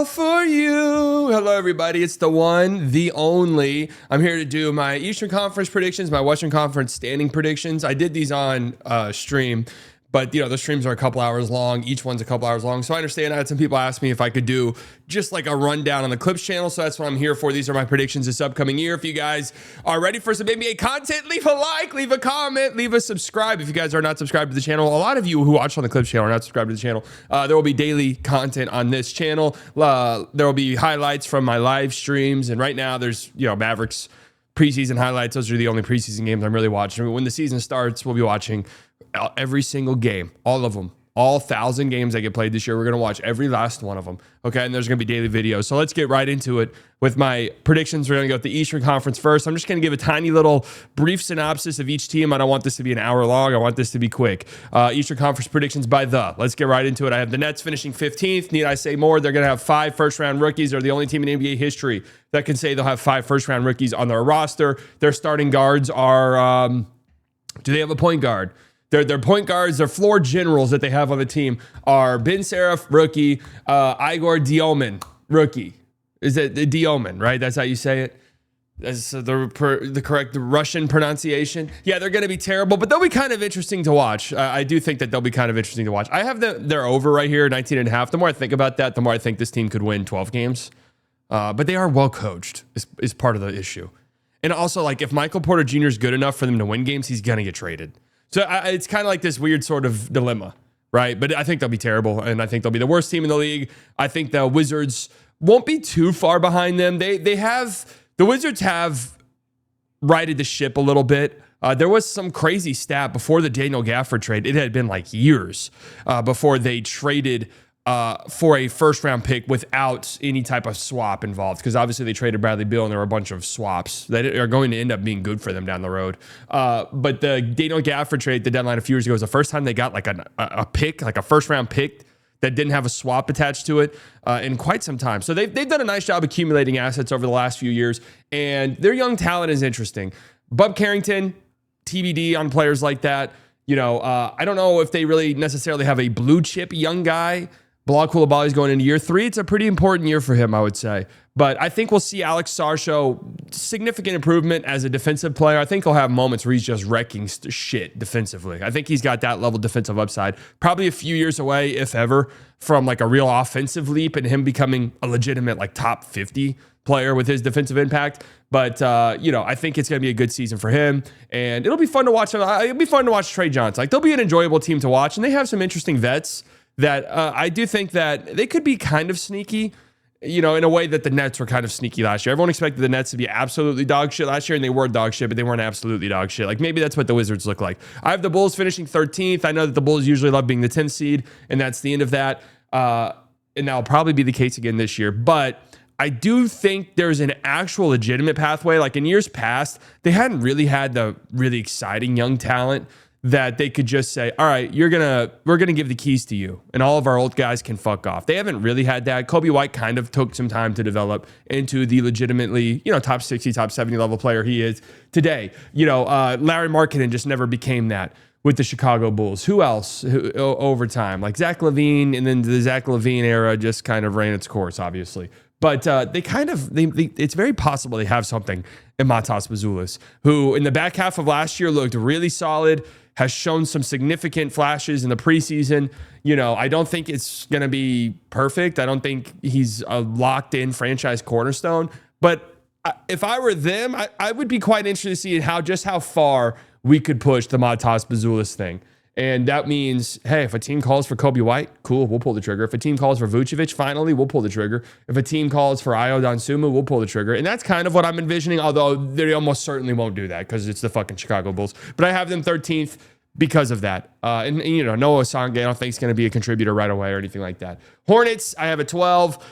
For you. Hello, everybody. It's the one, the only. I'm here to do my Eastern Conference predictions, my Western Conference standing predictions. I did these on stream, but the streams are a couple hours long. Each one's a couple hours long. So I understand. I had some people ask me if I could do just like a rundown on the Clips channel. So that's what I'm here for. These are my predictions this upcoming year. If you guys are ready for some NBA content, leave a like, leave a comment, leave a subscribe. If you guys are not subscribed to the channel, a lot of you who watch on the Clips channel are not subscribed to the channel. There will be daily content on this channel. There will be highlights from my live streams. And right now there's, Mavericks preseason highlights. Those are the only preseason games I'm really watching. When the season starts, we'll be watching every single game, all of them, all 1,000 games that get played this year. We're going to watch every last one of them. Okay. And there's going to be daily videos. So let's get right into it with my predictions. We're going to go with the Eastern Conference first. I'm just going to give a tiny little brief synopsis of each team. I don't want this to be an hour long. I want this to be quick. Eastern Conference predictions by Let's get right into it. I have the Nets finishing 15th. Need I say more? They're going to have 5 first-round rookies. They're the only team in NBA history that can say they'll have 5 first-round rookies on their roster. Their starting guards are, do they have a point guard? Their point guards, their floor generals that they have on the team are Ben Seraph, rookie, Igor Diomin, rookie. Is it the Diomin, right? That's how you say it? That's the correct Russian pronunciation. Yeah, they're going to be terrible, but they'll be kind of interesting to watch. I do think that they'll be kind of interesting to watch. I have their over right here, 19.5. The more I think about that, the more I think this team could win 12 games. But they are well coached is part of the issue. And also, like, if Michael Porter Jr. is good enough for them to win games, he's going to get traded. So it's kind of like this weird sort of dilemma, right? But I think they'll be terrible, and I think they'll be the worst team in the league. I think the Wizards won't be too far behind them. The Wizards have righted the ship a little bit. There was some crazy stat before the Daniel Gafford trade. It had been like years before they traded for a first-round pick without any type of swap involved, because obviously they traded Bradley Beal and there were a bunch of swaps that are going to end up being good for them down the road. But the Daniel Gafford trade, the deadline a few years ago, was the first time they got like a pick, like a first-round pick that didn't have a swap attached to it in quite some time. So they've done a nice job accumulating assets over the last few years, and their young talent is interesting. Bub Carrington, TBD on players like that. I don't know if they really necessarily have a blue-chip young guy. Bilal Coulibaly is going into year 3. It's a pretty important year for him, I would say. But I think we'll see Alex Sarr show significant improvement as a defensive player. I think he'll have moments where he's just wrecking shit defensively. I think he's got that level defensive upside. Probably a few years away, if ever, from like a real offensive leap and him becoming a legitimate like top 50 player with his defensive impact. But, I think it's going to be a good season for him. And it'll be fun to watch. It'll be fun to watch Trey Johnson. Like, they'll be an enjoyable team to watch. And they have some interesting vets that I do think that they could be kind of sneaky, in a way that the Nets were kind of sneaky last year. Everyone expected the Nets to be absolutely dog shit last year, and they were dog shit, but they weren't absolutely dog shit. Like, maybe that's what the Wizards look like. I have the Bulls finishing 13th. I know that the Bulls usually love being the 10th seed, and that's the end of that. And that'll probably be the case again this year. But I do think there's an actual legitimate pathway. Like, in years past, they hadn't really had the really exciting young talent that they could just say, all right, we're gonna give the keys to you, and all of our old guys can fuck off. They haven't really had that. Kobe White kind of took some time to develop into the legitimately, top 60, top 70 level player he is today. Larry Markkinen just never became that with the Chicago Bulls. Who else over time? Like Zach LaVine, and then the Zach LaVine era just kind of ran its course, obviously. But it's very possible they have something in Matas Buzelis, who in the back half of last year looked really solid, has shown some significant flashes in the preseason. I don't think it's going to be perfect. I don't think he's a locked-in franchise cornerstone. But if I were them, I would be quite interested to see how far we could push the Matas Buzelis thing. And that means, hey, if a team calls for Kobe White, cool, we'll pull the trigger. If a team calls for Vucevic, finally, we'll pull the trigger. If a team calls for Ayo Dosunmu, we'll pull the trigger. And that's kind of what I'm envisioning, although they almost certainly won't do that because it's the fucking Chicago Bulls. But I have them 13th because of that. And Noah Osanga, I don't think is going to be a contributor right away or anything like that. Hornets, I have a 12.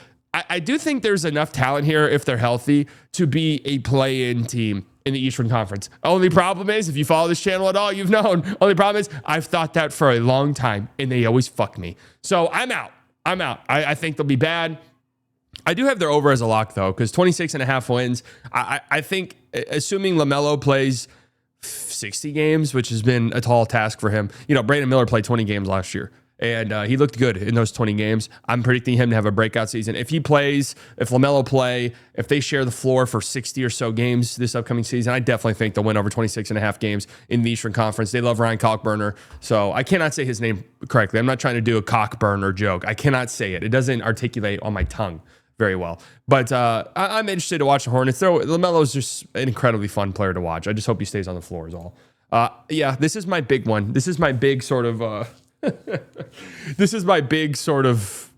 I do think there's enough talent here, if they're healthy, to be a play-in team in the Eastern Conference. Only problem is, if you follow this channel at all, you've known. Only problem is, I've thought that for a long time, and they always fuck me. So I'm out. I think they'll be bad. I do have their over as a lock, though, because 26.5 wins. I think, assuming LaMelo plays 60 games, which has been a tall task for him. Brandon Miller played 20 games last year. And he looked good in those 20 games. I'm predicting him to have a breakout season. If he plays, if LaMelo play, if they share the floor for 60 or so games this upcoming season, I definitely think they'll win over 26 and a half games in the Eastern Conference. They love Ryan Cockburner. So I cannot say his name correctly. I'm not trying to do a Cockburner joke. I cannot say it. It doesn't articulate on my tongue very well. But I'm interested to watch the Hornets. LaMelo's just an incredibly fun player to watch. I just hope he stays on the floor is all. Yeah, this is my big one. This is my big sort of... this is my big sort of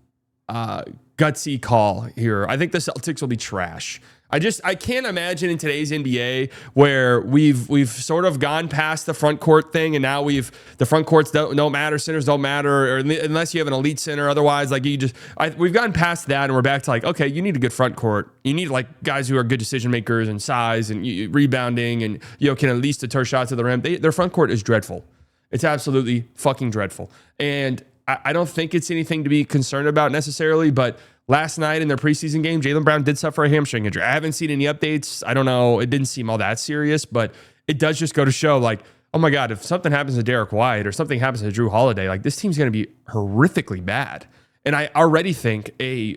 gutsy call here. I think the Celtics will be trash. I can't imagine in today's NBA where we've sort of gone past the front court thing, and now the front courts don't matter, centers don't matter, or unless you have an elite center. Otherwise, like we've gone past that, and we're back to like, okay, you need a good front court. You need like guys who are good decision makers and size and rebounding, and can at least deter shots to the rim. Their front court is dreadful. It's absolutely fucking dreadful. And I don't think it's anything to be concerned about necessarily, but last night in their preseason game, Jaylen Brown did suffer a hamstring injury. I haven't seen any updates. I don't know. It didn't seem all that serious, but it does just go to show like, oh my God, if something happens to Derek White or something happens to Drew Holiday, like this team's going to be horrifically bad. And I already think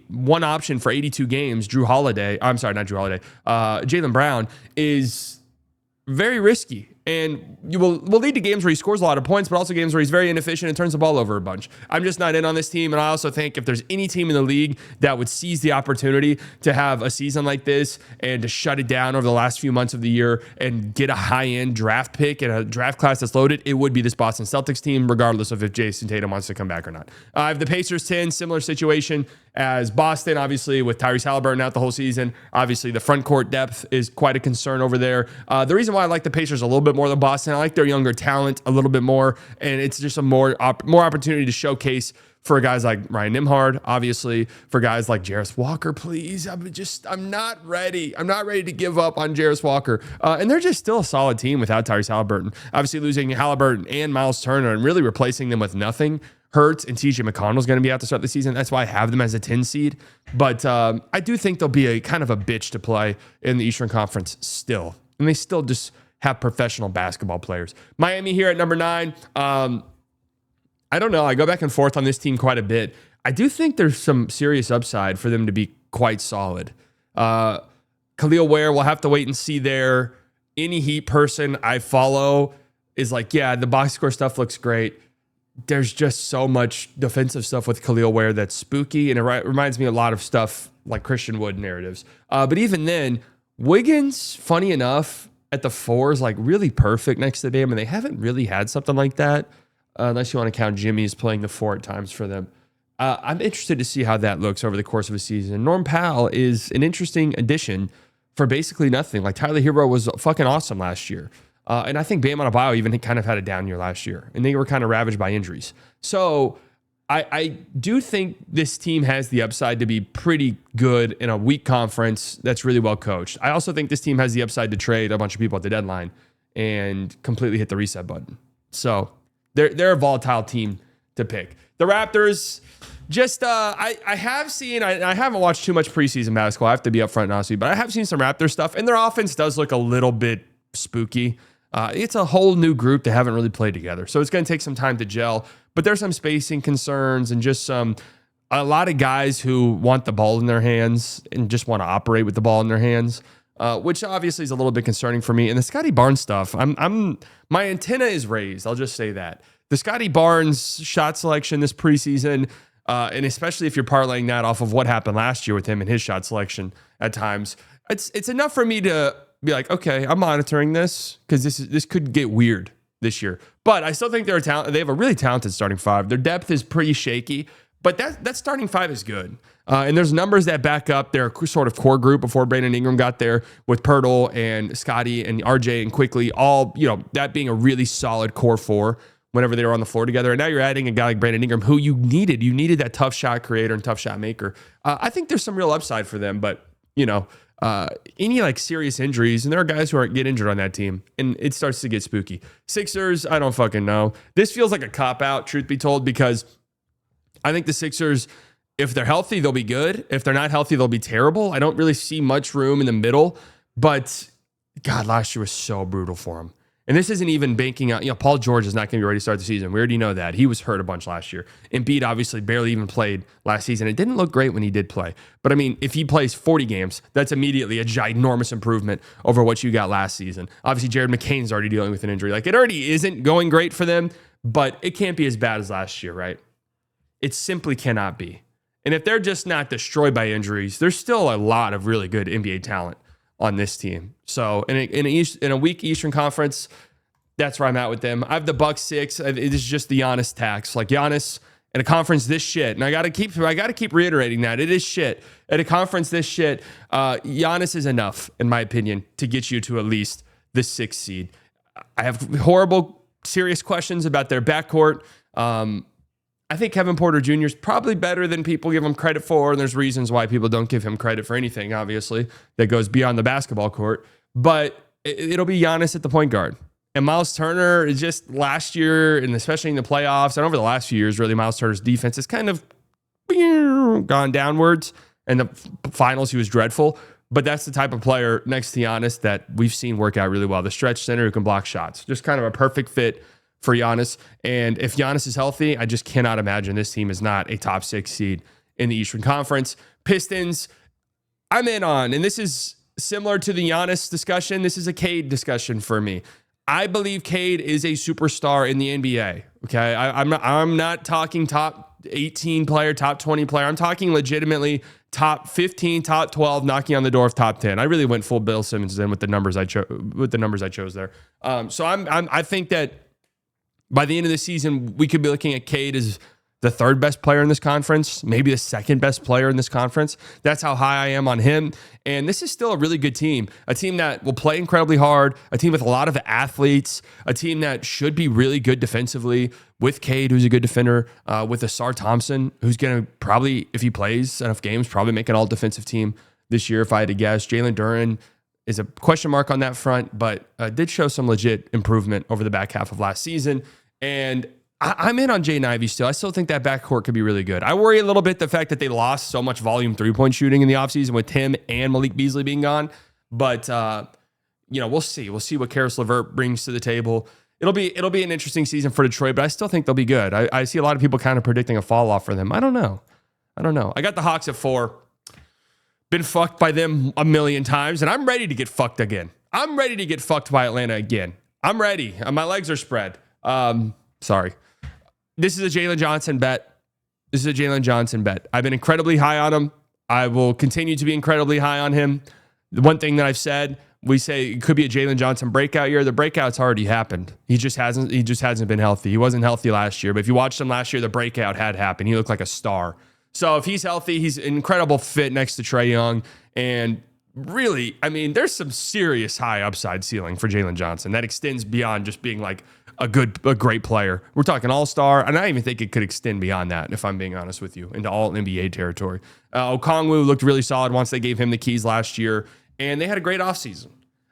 one option for 82 games, Jaylen Brown is very risky. And will lead to games where he scores a lot of points, but also games where he's very inefficient and turns the ball over a bunch. I'm just not in on this team. And I also think if there's any team in the league that would seize the opportunity to have a season like this and to shut it down over the last few months of the year and get a high-end draft pick and a draft class that's loaded, it would be this Boston Celtics team, regardless of if Jason Tatum wants to come back or not. I have the Pacers 10, similar situation as Boston, obviously, with Tyrese Halliburton out the whole season. Obviously, the front court depth is quite a concern over there. The reason why I like the Pacers a little bit more than Boston, I like their younger talent a little bit more, and it's just a more opportunity to showcase for guys like Ryan Nembhard, obviously, for guys like Jarris Walker, please. I'm not ready. I'm not ready to give up on Jarris Walker. And they're just still a solid team without Tyrese Halliburton. Obviously, losing Halliburton and Miles Turner and really replacing them with nothing hurts, and TJ McConnell's going to be out to start the season. That's why I have them as a 10 seed. But I do think they'll be a kind of a bitch to play in the Eastern Conference still. And they still just have professional basketball players. Miami here at number 9. I don't know. I go back and forth on this team quite a bit. I do think there's some serious upside for them to be quite solid. Khalil Ware, we'll have to wait and see there. Any Heat person I follow is like, yeah, the box score stuff looks great. There's just so much defensive stuff with Khalil Ware that's spooky, and it reminds me a lot of stuff like Christian Wood narratives. But even then, Wiggins, funny enough, at the 4 is like really perfect next to them, and they haven't really had something like that, unless you want to count Jimmy's playing the 4 at times for them. I'm interested to see how that looks over the course of a season. Norm Powell is an interesting addition for basically nothing. Like Tyler Hero was fucking awesome last year. And I think Bam Adebayo even kind of had a down year last year, and they were kind of ravaged by injuries. So I do think this team has the upside to be pretty good in a weak conference that's really well coached. I also think this team has the upside to trade a bunch of people at the deadline and completely hit the reset button. So they're a volatile team to pick. The Raptors, just I have seen, I haven't watched too much preseason basketball. I have to be upfront and honest with you, but I have seen some Raptor stuff, and their offense does look a little bit spooky. It's a whole new group that haven't really played together, so it's going to take some time to gel. But there's some spacing concerns and just a lot of guys who want the ball in their hands and just want to operate with the ball in their hands, which obviously is a little bit concerning for me. And the Scotty Barnes stuff, my antenna is raised. I'll just say that the Scotty Barnes shot selection this preseason, and especially if you're parlaying that off of what happened last year with him and his shot selection at times, it's enough for me to be like, okay, I'm monitoring this because this could get weird this year. But I still think they have a really talented starting 5. Their depth is pretty shaky, but that starting 5 is good. And there's numbers that back up their sort of core group before Brandon Ingram got there with Pirtle and Scotty and RJ and Quickly, all, that being a really solid core 4 whenever they were on the floor together. And now you're adding a guy like Brandon Ingram who you needed. You needed that tough shot creator and tough shot maker. I think there's some real upside for them, but, any like serious injuries, and there are guys who get injured on that team, and it starts to get spooky. Sixers, I don't fucking know. This feels like a cop-out, truth be told, because I think the Sixers, if they're healthy, they'll be good. If they're not healthy, they'll be terrible. I don't really see much room in the middle, but God, last year was so brutal for them. And this isn't even banking out, Paul George is not going to be ready to start the season. We already know that. He was hurt a bunch last year. Embiid obviously barely even played last season. It didn't look great when he did play. But I mean, if he plays 40 games, that's immediately a ginormous improvement over what you got last season. Obviously, Jared McCain's already dealing with an injury. Like, it already isn't going great for them, but it can't be as bad as last year, right? It simply cannot be. And if they're just not destroyed by injuries, there's still a lot of really good NBA talent on this team. So in a weak Eastern Conference, that's where I'm at with them. I have the Bucks 6. It is just the Giannis tax. Like, Giannis in a conference this shit, and I gotta keep reiterating that it is shit. At a conference this shit, Giannis is enough, in my opinion, to get you to at least the 6th seed. I have horrible, serious questions about their backcourt. I think Kevin Porter Jr. is probably better than people give him credit for, and there's reasons why people don't give him credit for anything, obviously, that goes beyond the basketball court. But it'll be Giannis at the point guard. And Miles Turner is just last year, and especially in the playoffs, and over the last few years, really, Miles Turner's defense has kind of gone downwards. In the finals, he was dreadful. But that's the type of player next to Giannis that we've seen work out really well. The stretch center who can block shots. Just kind of a perfect fit for Giannis. And if Giannis is healthy, I just cannot imagine this team is not a top 6 seed in the Eastern Conference. Pistons, I'm in on, and this is similar to the Giannis discussion. This is a Cade discussion for me. I believe Cade is a superstar in the NBA. Okay, I'm not talking top 18 player, top 20 player. I'm talking legitimately top 15, top 12, knocking on the door of top 10. I really went full Bill Simmons in with the numbers I chose there. So I think that by the end of the season, we could be looking at Cade as the 3rd best player in this conference, maybe the 2nd best player in this conference. That's how high I am on him. And this is still a really good team, a team that will play incredibly hard, a team with a lot of athletes, a team that should be really good defensively with Cade, who's a good defender, with Asar Thompson, who's going to probably, if he plays enough games, probably make an all-defensive team this year, if I had to guess. Jalen Duren is a question mark on that front, but did show some legit improvement over the back half of last season. And I'm in on Jaden Ivey still. I still think that backcourt could be really good. I worry a little bit the fact that they lost so much volume three-point shooting in the offseason with him and Malik Beasley being gone. But, we'll see. We'll see what Karis LeVert brings to the table. It'll be an interesting season for Detroit, but I still think they'll be good. I see a lot of people kind of predicting a fall off for them. I don't know. I got the Hawks at 4. Been fucked by them a million times, and I'm ready to get fucked again. I'm ready to get fucked by Atlanta again. I'm ready. My legs are spread. Sorry. This is a Jalen Johnson bet. I've been incredibly high on him. I will continue to be incredibly high on him. The one thing that I've said, we say it could be a Jalen Johnson breakout year. The breakout's already happened. He just hasn't been healthy. He wasn't healthy last year, but if you watched him last year, the breakout had happened. He looked like a star. So if he's healthy, he's an incredible fit next to Trae Young. And really, I mean, there's some serious high upside ceiling for Jalen Johnson that extends beyond just being like a great player. We're talking all-star, and I even think it could extend beyond that, if I'm being honest with you, into all NBA territory. Okongwu looked really solid once they gave him the keys last year, and they had a great offseason.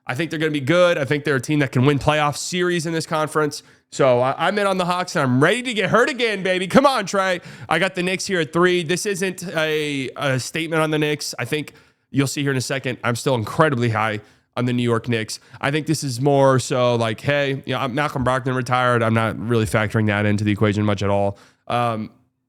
I think they're going to be good. I think they're a team that can win playoff series in this conference. So I'm in on the Hawks, and I'm ready to get hurt again, baby. Come on, Trey. I got the Knicks here at 3. This isn't a statement on the Knicks. I think you'll see here in a second, I'm still incredibly high on the New York Knicks. I think this is more so like, hey, Malcolm Brogdon retired. I'm not really factoring that into the equation much at all.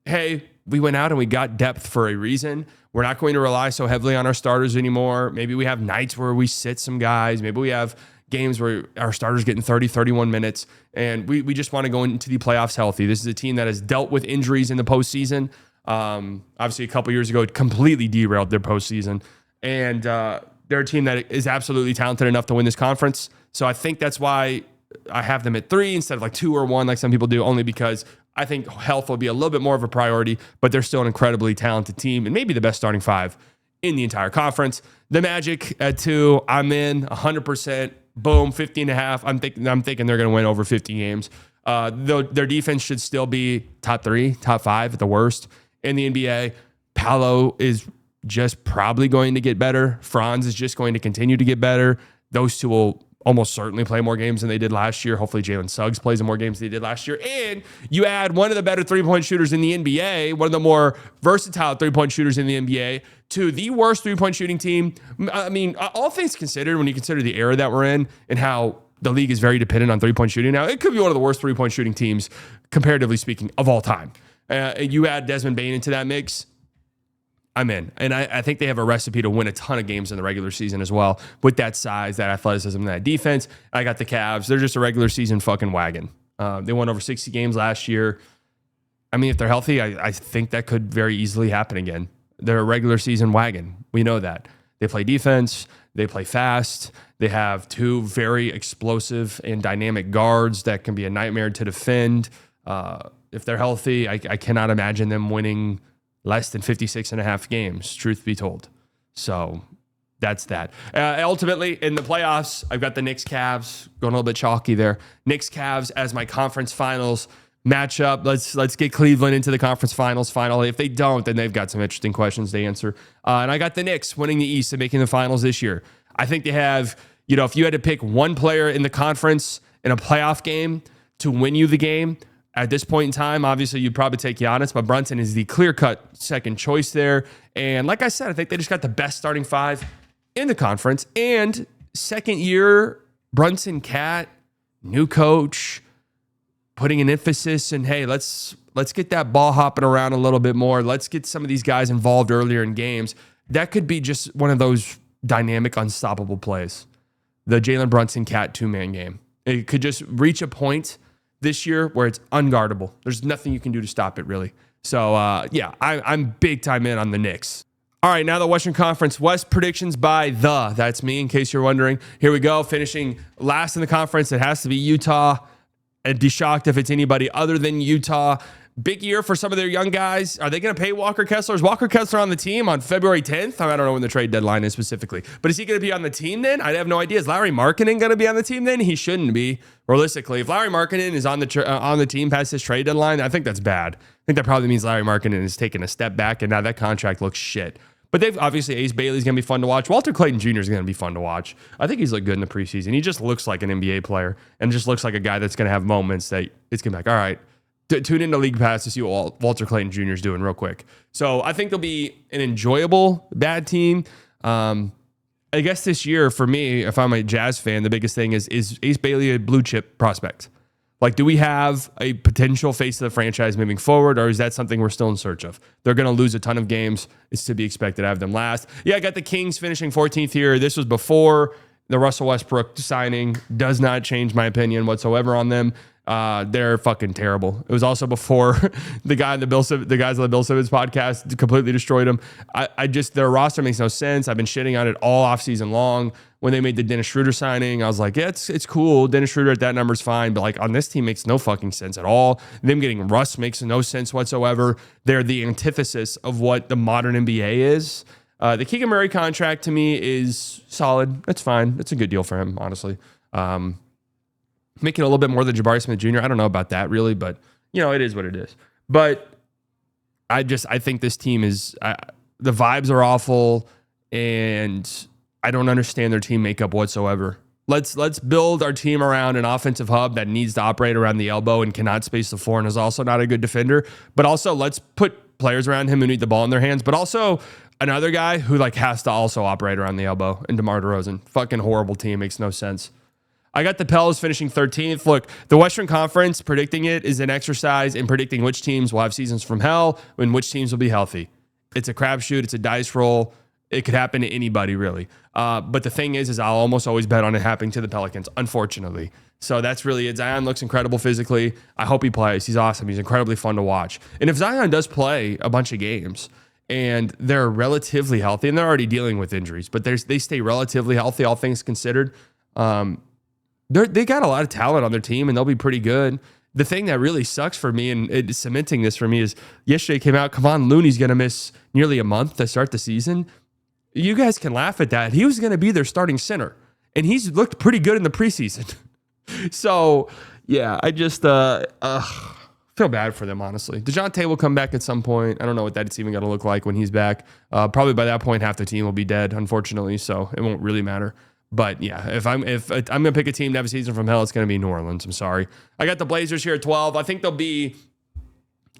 Hey, we went out and we got depth for a reason. We're not going to rely so heavily on our starters anymore. Maybe we have nights where we sit some guys. Maybe we have games where our starters getting 30, 31 minutes, and we just want to go into the playoffs healthy. This is a team that has dealt with injuries in the postseason. Obviously, a couple years ago, it completely derailed their postseason. And they're a team that is absolutely talented enough to win this conference. So I think that's why I have them at 3 instead of like 2 or 1 like some people do, only because I think health will be a little bit more of a priority, but they're still an incredibly talented team and maybe the best starting 5 in the entire conference. The Magic at 2, I'm in 100%. Boom, 50.5. I'm thinking they're going to win over 50 games. Though their defense should still be top 3, top 5 at the worst in the NBA. Paolo is just probably going to get better. Franz is just going to continue to get better. Those two will almost certainly play more games than they did last year. Hopefully Jalen Suggs plays more games than they did last year. And you add one of the better three-point shooters in the NBA, one of the more versatile three-point shooters in the NBA, to the worst three-point shooting team. I mean, all things considered, when you consider the era that we're in and how the league is very dependent on three-point shooting now. It could be one of the worst three-point shooting teams, comparatively speaking, of all time. You add Desmond Bane into that mix, I'm in. And I think they have a recipe to win a ton of games in the regular season as well with that size, that athleticism, that defense. I got the Cavs. They're just a regular season fucking wagon. They won over 60 games last year. I mean, if they're healthy, I think that could very easily happen again. They're a regular season wagon. We know that. They play defense. They play fast. They have two very explosive and dynamic guards that can be a nightmare to defend. If they're healthy, I cannot imagine them winning less than 56.5 games, truth be told. So that's that. Ultimately, in the playoffs, I've got the Knicks Cavs, going a little bit chalky there. Knicks Cavs as my conference finals matchup. Let's get Cleveland into the conference finals finally. If they don't, then they've got some interesting questions to answer. And I got the Knicks winning the East and making the finals this year. I think they have, if you had to pick one player in the conference in a playoff game to win you the game, at this point in time, obviously you'd probably take Giannis, but Brunson is the clear-cut second choice there. And like I said, I think they just got the best starting five in the conference. And second year, Brunson Cat, new coach, putting an emphasis in, hey, let's get that ball hopping around a little bit more. Let's get some of these guys involved earlier in games. That could be just one of those dynamic, unstoppable plays. The Jalen Brunson Cat two-man game. It could just reach a point this year where it's unguardable. There's nothing you can do to stop it, really. So, I'm big time in on the Knicks. All right, now the Western Conference West predictions by that's me, in case you're wondering. Here we go, finishing last in the conference. It has to be Utah. I'd be shocked if it's anybody other than Utah. Big year for some of their young guys. Are they going to pay Walker Kessler? Is Walker Kessler on the team on February 10th? I don't know when the trade deadline is specifically. But is he going to be on the team then? I have no idea. Is Lauri Markkanen going to be on the team then? He shouldn't be, realistically. If Lauri Markkanen is on the team past his trade deadline, I think that's bad. I think that probably means Lauri Markkanen is taking a step back, and now that contract looks shit. But they've obviously, Ace Bailey's going to be fun to watch. Walter Clayton Jr. is going to be fun to watch. I think he's looked good in the preseason. He just looks like an NBA player and just looks like a guy that's going to have moments that it's going to be like, all right, tune into League Pass to see what Walter Clayton Jr. is doing real quick. So I think they'll be an enjoyable bad team. I guess this year for me, if I'm a Jazz fan, the biggest thing is Ace Bailey a blue chip prospect? Like, do we have a potential face of the franchise moving forward, or is that something we're still in search of? They're going to lose a ton of games. It's to be expected to have them last. Yeah, I got the Kings finishing 14th here. This was before the Russell Westbrook signing. Does not change my opinion whatsoever on them. They're fucking terrible. It was also before the guys on the Bill Simmons podcast completely destroyed them. Their roster makes no sense. I've been shitting on it all offseason long. When they made the Dennis Schroeder signing, I was like, yeah, it's cool. Dennis Schroeder at that number is fine. But like on this team makes no fucking sense at all. Them getting Russ makes no sense whatsoever. They're the antithesis of what the modern NBA is. The Keegan Murray contract to me is solid. That's fine. It's a good deal for him, honestly. Making a little bit more than Jabari Smith Jr. I don't know about that really, but it is what it is. But I think this team is, the vibes are awful, and I don't understand their team makeup whatsoever. Let's build our team around an offensive hub that needs to operate around the elbow and cannot space the floor and is also not a good defender. But also let's put players around him who need the ball in their hands, but also another guy who has to also operate around the elbow, and DeMar DeRozan. Fucking horrible team. Makes no sense. I got the Pels finishing 13th. Look, the Western Conference, predicting it is an exercise in predicting which teams will have seasons from hell and which teams will be healthy. It's a crapshoot. It's a dice roll. It could happen to anybody, really. But the thing is I'll almost always bet on it happening to the Pelicans, unfortunately. So that's really it. Zion looks incredible physically. I hope he plays. He's awesome. He's incredibly fun to watch. And if Zion does play a bunch of games and they're relatively healthy, and they're already dealing with injuries, but they stay relatively healthy, all things considered, they got a lot of talent on their team, and they'll be pretty good. The thing that really sucks for me, and it's cementing this for me, is yesterday came out, Kevon Looney's going to miss nearly a month to start the season. You guys can laugh at that. He was going to be their starting center, and he's looked pretty good in the preseason. So, yeah, I just feel bad for them, honestly. DeJounte will come back at some point. I don't know what that's even going to look like when he's back. Probably by that point, half the team will be dead, unfortunately, so it won't really matter. But yeah, if I'm going to pick a team to have a season from hell, it's going to be New Orleans. I'm sorry. I got the Blazers here at 12. I think they'll be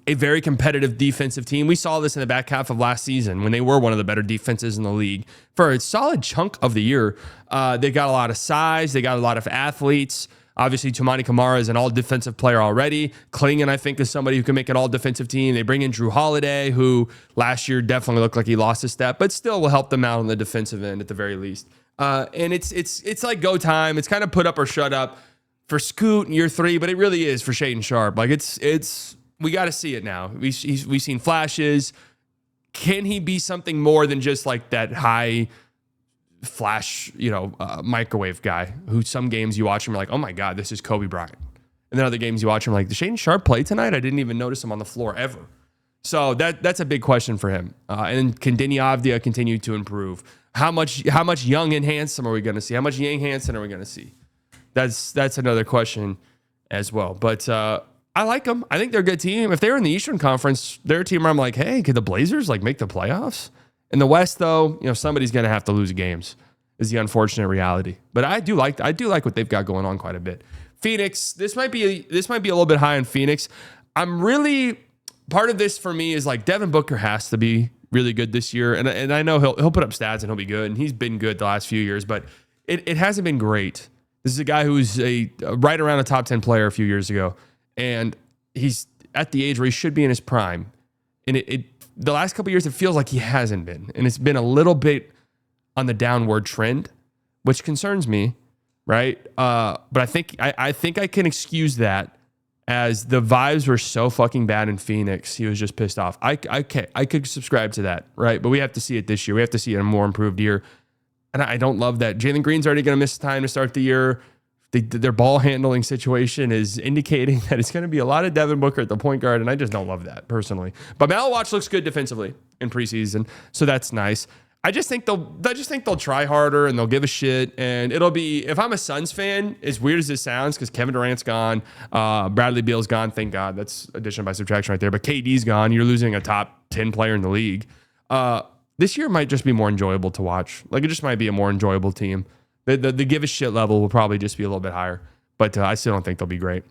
a very competitive defensive team. We saw this in the back half of last season when they were one of the better defenses in the league. For a solid chunk of the year, they got a lot of size. They got a lot of athletes. Obviously, Toumani Camara is an all-defensive player already. Klingon, I think, is somebody who can make an all-defensive team. They bring in Drew Holiday, who last year definitely looked like he lost his step, but still will help them out on the defensive end at the very least. And it's like go time. It's kind of put up or shut up for Scoot in year 3, but it really is for Shaedon Sharpe. Like it's we got to see it now. We've seen flashes. Can he be something more than just like that high flash, microwave guy who some games you watch him, you're like, oh my God, this is Kobe Bryant. And then other games you watch him like, did Shaedon Sharpe play tonight? I didn't even notice him on the floor ever. So that's a big question for him. And can Deni Avdija continue to improve? How much young and handsome are we going to see? How much Yang Hansen are we going to see? That's another question as well. But I like them. I think they're a good team. If they're in the Eastern Conference, they're a team where I'm like, hey, could the Blazers like make the playoffs? In the West, though, somebody's going to have to lose games is the unfortunate reality. But I do like what they've got going on quite a bit. Phoenix, this might be a little bit high on Phoenix. I'm really part of this for me is like Devin Booker has to be really good this year, and I know he'll put up stats and he'll be good, and he's been good the last few years, but it hasn't been great. This is a guy who's right around a top 10 player a few years ago, and he's at the age where he should be in his prime, and the last couple of years, it feels like he hasn't been. And it's been a little bit on the downward trend, which concerns me, right? But I think I can excuse that as the vibes were so fucking bad in Phoenix. He was just pissed off. I could subscribe to that, right? But we have to see it this year. We have to see it in a more improved year. And I don't love that. Jalen Green's already going to miss time to start the year. Their ball handling situation is indicating that it's going to be a lot of Devin Booker at the point guard, and I just don't love that personally. But Melo Watch looks good defensively in preseason, so that's nice. I just think they'll try harder and they'll give a shit, and it'll be, if I'm a Suns fan, as weird as this sounds, because Kevin Durant's gone, Bradley Beal's gone, thank God, that's addition by subtraction right there. But KD's gone, you're losing a top 10 player in the league. This year might just be more enjoyable to watch. Like it just might be a more enjoyable team. The give a shit level will probably just be a little bit higher, but I still don't think they'll be great.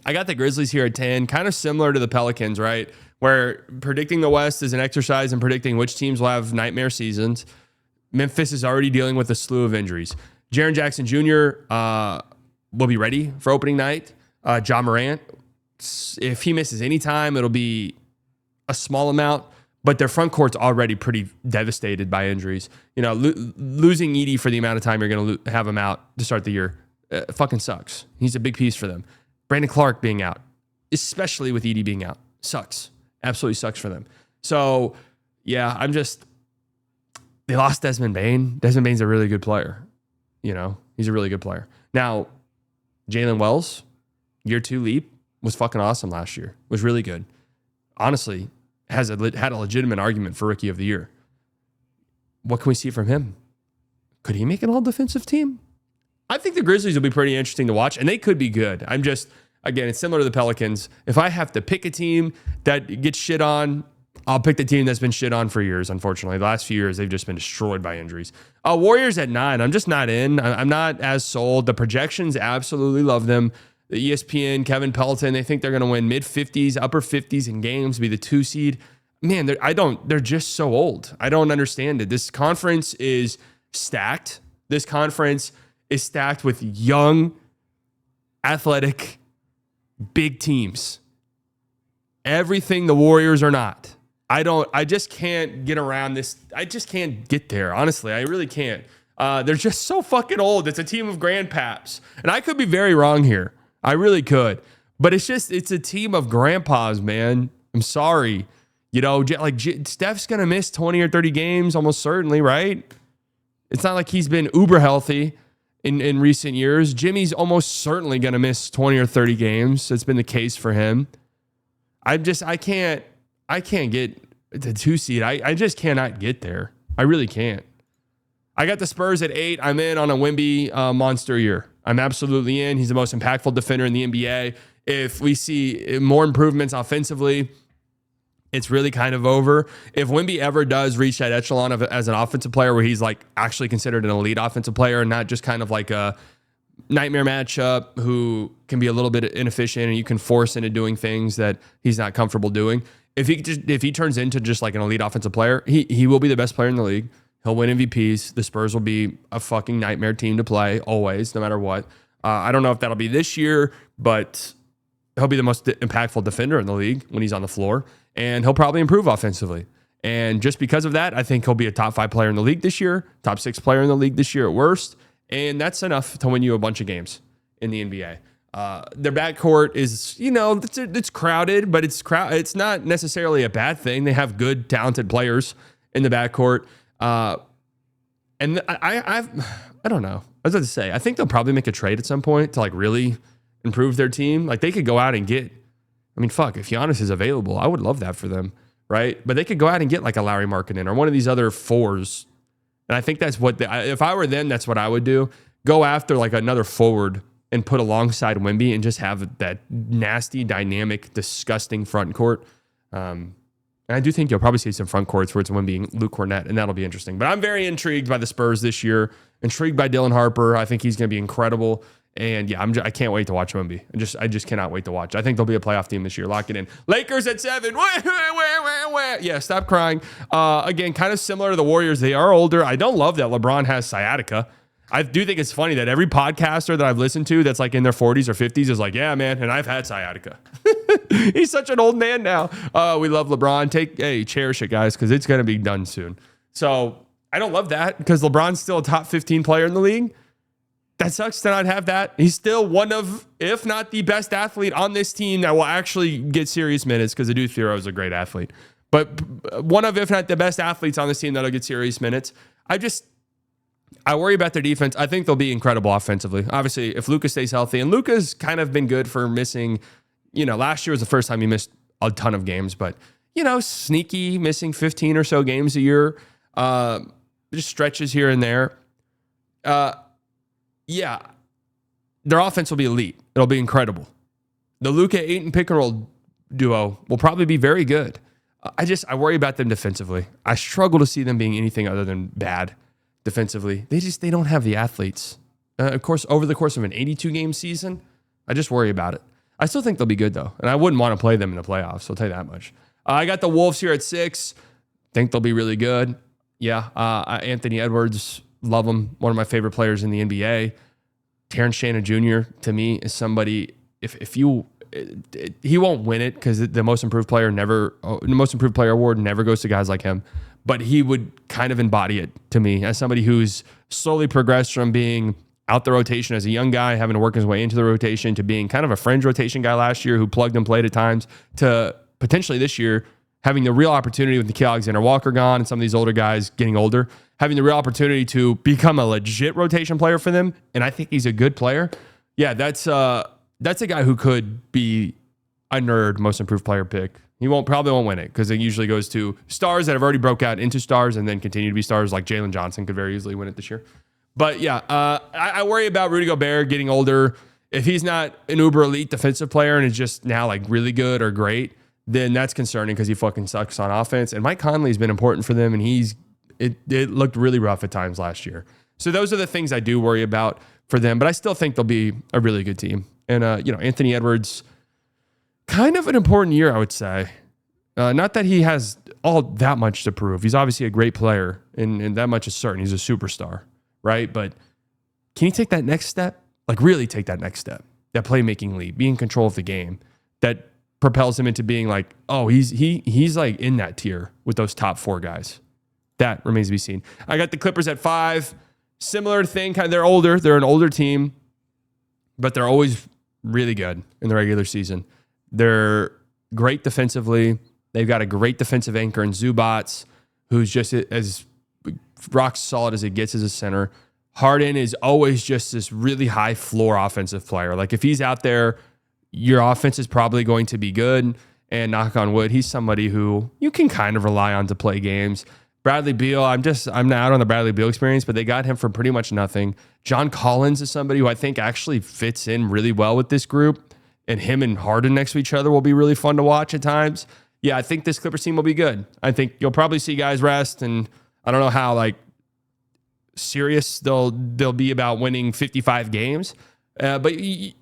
I got the Grizzlies here at 10, kind of similar to the Pelicans, right? Where predicting the West is an exercise in predicting which teams will have nightmare seasons. Memphis is already dealing with a slew of injuries. Jaren Jackson Jr. Will be ready for opening night. Ja Morant, if he misses any time, it'll be a small amount. But their front court's already pretty devastated by injuries. Losing Edey for the amount of time you're going to have him out to start the year fucking sucks. He's a big piece for them. Brandon Clark being out, especially with Edey being out, sucks. Absolutely sucks for them. So, yeah, they lost Desmond Bane. Desmond Bane's a really good player. He's a really good player. Now, Jalen Wells, year 2 leap, was fucking awesome last year. Was really good. Honestly, had a legitimate argument for Rookie of the Year. What can we see from him? Could he make an all-defensive team? I think the Grizzlies will be pretty interesting to watch, and they could be good. Again, it's similar to the Pelicans. If I have to pick a team that gets shit on, I'll pick the team that's been shit on for years, unfortunately. The last few years, they've just been destroyed by injuries. Warriors at 9. I'm just not in. I'm not as sold. The projections, absolutely love them. The ESPN, Kevin Pelton, they think they're going to win mid-50s, upper 50s in games, be the 2 seed. Man, they're just so old. I don't understand it. This conference is stacked. This conference is stacked with young, athletic, big teams. Everything the Warriors are not. I just can't get around this. I just can't get there. Honestly, I really can't. They're just so fucking old. It's a team of grandpaps. And I could be very wrong here. I really could. But it's a team of grandpas, man. I'm sorry. Steph's going to miss 20 or 30 games almost certainly, right? It's not like he's been uber healthy in recent years. Jimmy's almost certainly going to miss 20 or 30 games. That's been the case for him. I can't get the 2 seed. I just cannot get there. I really can't. I got the Spurs at 8. I'm in on a Wemby monster year. I'm absolutely in. He's the most impactful defender in the NBA. If we see more improvements offensively, it's really kind of over. If Wemby ever does reach that echelon as an offensive player where he's like actually considered an elite offensive player and not just kind of like a nightmare matchup who can be a little bit inefficient and you can force into doing things that he's not comfortable doing. If he turns into just like an elite offensive player, he will be the best player in the league. He'll win MVPs. The Spurs will be a fucking nightmare team to play always, no matter what. I don't know if that'll be this year, but he'll be the most impactful defender in the league when he's on the floor, and he'll probably improve offensively. And just because of that, I think he'll be a top 5 player in the league this year, top 6 player in the league this year at worst, and that's enough to win you a bunch of games in the NBA. Their backcourt is, it's crowded, but it's not necessarily a bad thing. They have good, talented players in the backcourt. And I don't know. I was about to say, I think they'll probably make a trade at some point to like really improve their team. Like they could go out and get, if Giannis is available, I would love that for them, right? But they could go out and get like a Lauri Markkanen or one of these other 4s. And I think that's what, if I were them, that's what I would do. Go after like another forward and put alongside Wemby and just have that nasty, dynamic, disgusting front court. And I do think you'll probably see some front courts where it's Wemby and Luke Cornett, and that'll be interesting. But I'm very intrigued by the Spurs this year. Intrigued by Dylan Harper. I think he's going to be incredible. And yeah, I can't wait to watch Wemby. I just cannot wait to watch. I think they'll be a playoff team this year. Lock it in. Lakers at 7. Yeah, stop crying. Again, kind of similar to the Warriors. They are older. I don't love that LeBron has sciatica. I do think it's funny that every podcaster that I've listened to that's like in their 40s or 50s is like, yeah, man, and I've had sciatica. He's such an old man now. We love LeBron. Cherish it, guys, because it's going to be done soon. So I don't love that because LeBron's still a top 15 player in the league. That sucks to not have that. He's still one of, if not the best athlete on this team that will actually get serious minutes because Adu Thiero is a great athlete. But one of, if not the best athletes on this team that'll get serious minutes. I worry about their defense. I think they'll be incredible offensively. Obviously, if Luka stays healthy, and Luka's kind of been good for missing, last year was the first time he missed a ton of games, but, sneaky missing 15 or so games a year, just stretches here and there. Yeah, their offense will be elite. It'll be incredible. The Luka Ayton pick and roll duo will probably be very good. I worry about them defensively. I struggle to see them being anything other than bad defensively. They don't have the athletes. Of course, over the course of an 82-game season, I just worry about it. I still think they'll be good, though, and I wouldn't want to play them in the playoffs, I'll tell you that much. I got the Wolves here at 6. Think they'll be really good. Yeah, Anthony Edwards, love him. One of my favorite players in the NBA. Terrence Shannon Jr., to me, is somebody, he won't win it because the most improved player award never goes to guys like him. But he would kind of embody it to me as somebody who's slowly progressed from being out the rotation as a young guy, having to work his way into the rotation, to being kind of a fringe rotation guy last year who plugged and played at times, to potentially this year having the real opportunity with Nickeil Alexander-Walker gone and some of these older guys getting older, having the real opportunity to become a legit rotation player for them. And I think he's a good player. Yeah, that's a guy who could be a nerd most improved player pick. He probably won't win it because it usually goes to stars that have already broke out into stars and then continue to be stars. Like Jalen Johnson could very easily win it this year. But yeah, I worry about Rudy Gobert getting older. If he's not an uber elite defensive player and is just now like really good or great, then that's concerning because he fucking sucks on offense. And Mike Conley's been important for them, and it looked really rough at times last year. So those are the things I do worry about for them. But I still think they'll be a really good team. And Anthony Edwards, kind of an important year, I would say. Not that he has all that much to prove. He's obviously a great player, and that much is certain. He's a superstar, right? But can he take that next step? Like really take that next step, that playmaking lead, be in control of the game, that propels him into being like, oh, he's like in that tier with those top 4 guys. That remains to be seen. I got the Clippers at 5. Similar thing, they're older. They're an older team, but they're always really good in the regular season. They're great defensively. They've got a great defensive anchor in Zubats, who's just as rock solid as it gets as a center. Harden is always just this really high floor offensive player. Like if he's out there, your offense is probably going to be good. And knock on wood, he's somebody who you can kind of rely on to play games. Bradley Beal, I'm not out on the Bradley Beal experience, but they got him for pretty much nothing. John Collins is somebody who I think actually fits in really well with this group. And him and Harden next to each other will be really fun to watch at times. Yeah, I think this Clippers team will be good. I think you'll probably see guys rest, and I don't know how serious they'll be about winning 55 games. But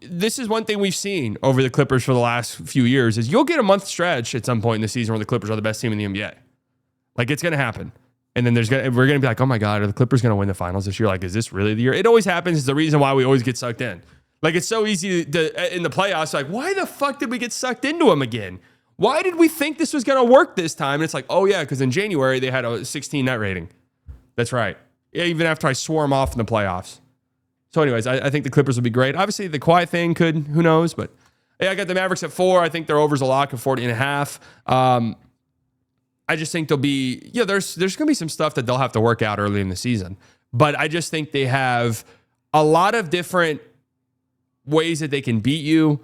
this is one thing we've seen over the Clippers for the last few years is you'll get a month stretch at some point in the season where the Clippers are the best team in the NBA. Like, it's going to happen. And then we're going to be like, oh my God, are the Clippers going to win the finals this year? Like, is this really the year? It always happens. It's the reason why we always get sucked in. Like, it's so easy to in the playoffs. Like, why the fuck did we get sucked into them again? Why did we think this was going to work this time? And it's like, oh yeah, because in January they had a 16 net rating. That's right. Even after I swore them off in the playoffs. So anyways, I think the Clippers would be great. Obviously, the quiet thing could, who knows? But yeah, I got the Mavericks at 4. I think their over's a lock of 40.5. I just think there'll be, there's going to be some stuff that they'll have to work out early in the season. But I just think they have a lot of different ways that they can beat you.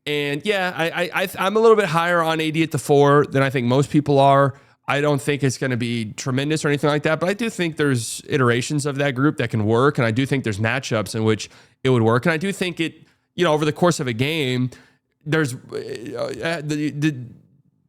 And yeah, I'm a little bit higher on AD at the 4 than I think most people are. I don't think it's going to be tremendous or anything like that, but I do think there's iterations of that group that can work. And I do think there's matchups in which it would work. And I do think it, over the course of a game, there's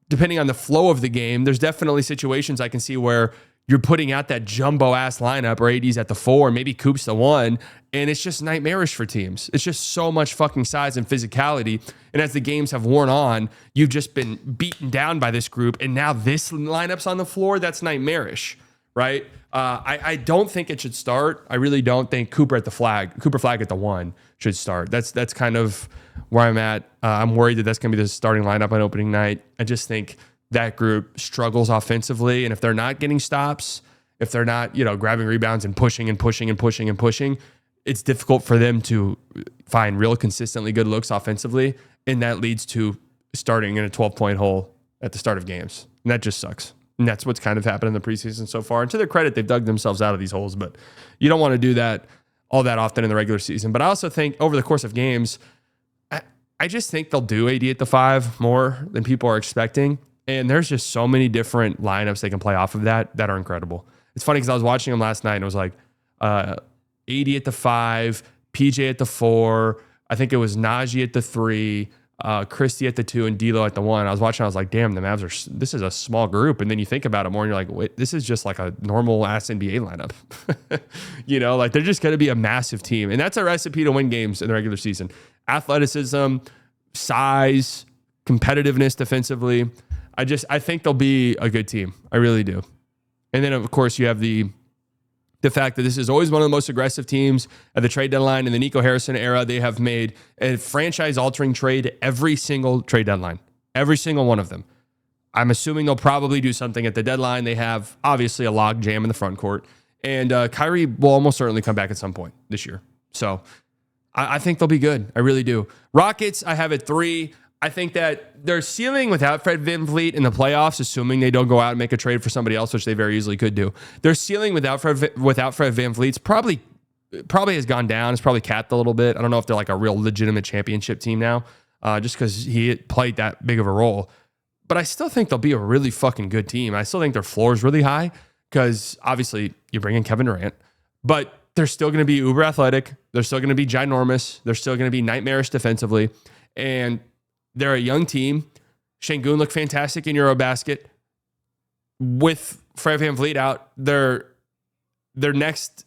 depending on the flow of the game, there's definitely situations I can see where you're putting out that jumbo ass lineup or AD's at the 4, maybe Coop's the 1, and it's just nightmarish for teams. It's just so much fucking size and physicality. And as the games have worn on, you've just been beaten down by this group, and now this lineup's on the floor. That's nightmarish, right? I don't think it should start. I really don't think Cooper Flag at the 1 should start. That's kind of where I'm at. I'm worried that that's going to be the starting lineup on opening night. I just think that group struggles offensively, and if they're not getting stops, if they're not, grabbing rebounds and pushing, it's difficult for them to find real consistently good looks offensively, and that leads to starting in a 12-point hole at the start of games, and that just sucks. And that's what's kind of happened in the preseason so far. And to their credit, they've dug themselves out of these holes, but you don't want to do that all that often in the regular season. But I also think over the course of games, I just think they'll do AD at the 5 more than people are expecting. And there's just so many different lineups they can play off of that are incredible. It's funny because I was watching them last night and it was like AD at the 5, PJ at the 4, I think it was Najee at the 3, Christie at the 2, and D'Lo at the 1. I was watching, I was like, damn, the Mavs this is a small group. And then you think about it more and you're like, wait, this is just like a normal ass NBA lineup. Like they're just going to be a massive team. And that's a recipe to win games in the regular season. Athleticism, size, competitiveness defensively. I think they'll be a good team. I really do. And then, of course, you have the fact that this is always one of the most aggressive teams at the trade deadline. In the Nico Harrison era, they have made a franchise-altering trade every single trade deadline. Every single one of them. I'm assuming they'll probably do something at the deadline. They have, obviously, a log jam in the front court. And Kyrie will almost certainly come back at some point this year. So I think they'll be good. I really do. Rockets, I have at 3. I think that their ceiling without Fred VanVleet in the playoffs, assuming they don't go out and make a trade for somebody else, which they very easily could do, their ceiling without Fred VanVleet's probably has gone down. It's probably capped a little bit. I don't know if they're like a real legitimate championship team now, just because he played that big of a role. But I still think they'll be a really fucking good team. I still think their floor is really high because obviously you bring in Kevin Durant, but they're still going to be uber athletic. They're still going to be ginormous. They're still going to be nightmarish defensively. And they're a young team. Şengün looked fantastic in Eurobasket. With Fred VanVleet out, their next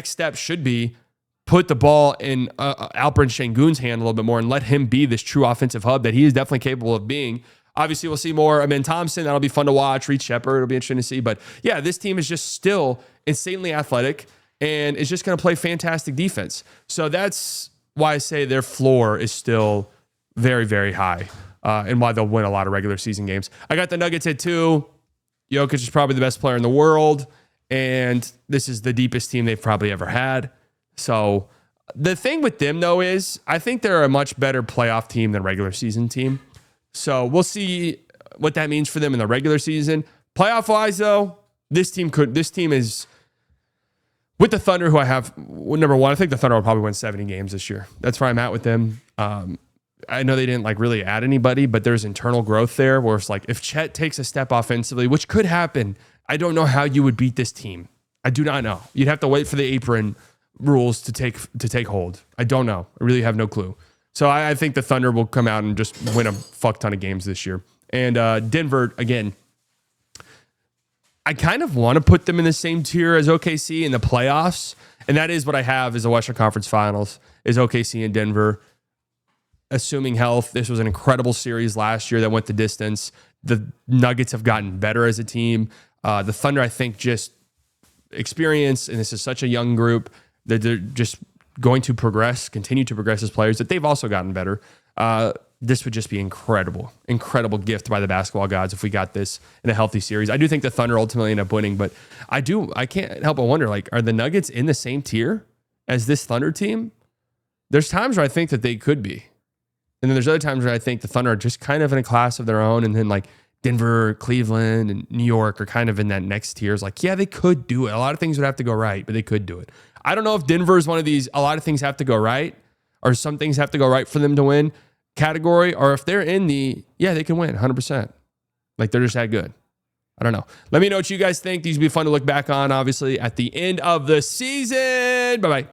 step should be put the ball in Alperen Şengün's hand a little bit more and let him be this true offensive hub that he is definitely capable of being. Obviously, we'll see more Amen Thompson. That'll be fun to watch. Reed Shepherd, it'll be interesting to see. But yeah, this team is just still insanely athletic and is just going to play fantastic defense. So that's why I say their floor is still very, very high, and why they'll win a lot of regular season games. I got the Nuggets at 2. Jokic is probably the best player in the world, and this is the deepest team they've probably ever had. So the thing with them, though, is I think they're a much better playoff team than regular season team. So we'll see what that means for them in the regular season. Playoff-wise, though, this team is with the Thunder, who I have number 1. I think the Thunder will probably win 70 games this year. That's where I'm at with them. I know they didn't really add anybody, but there's internal growth there where it's like if Chet takes a step offensively, which could happen, I don't know how you would beat this team. I do not know. You'd have to wait for the apron rules to take hold. I don't know. I really have no clue. So I think the Thunder will come out and just win a fuck ton of games this year. And Denver, again, I kind of want to put them in the same tier as OKC in the playoffs. And that is what I have is the Western Conference Finals is OKC and Denver. Assuming health, this was an incredible series last year that went the distance. The Nuggets have gotten better as a team. The Thunder, I think, just experience, and this is such a young group, that they're just going to continue to progress as players, that they've also gotten better. This would just be incredible gift by the basketball gods if we got this in a healthy series. I do think the Thunder ultimately end up winning, but I can't help but wonder, like, are the Nuggets in the same tier as this Thunder team? There's times where I think that they could be. And then there's other times where I think the Thunder are just kind of in a class of their own. And then like Denver, Cleveland, and New York are kind of in that next tier. It's like, yeah, they could do it. A lot of things would have to go right, but they could do it. I don't know if Denver is one of these, a lot of things have to go right, or some things have to go right for them to win category, or if they're in the, yeah, they can win 100%. Like, they're just that good. I don't know. Let me know what you guys think. These would be fun to look back on, obviously, at the end of the season. Bye-bye.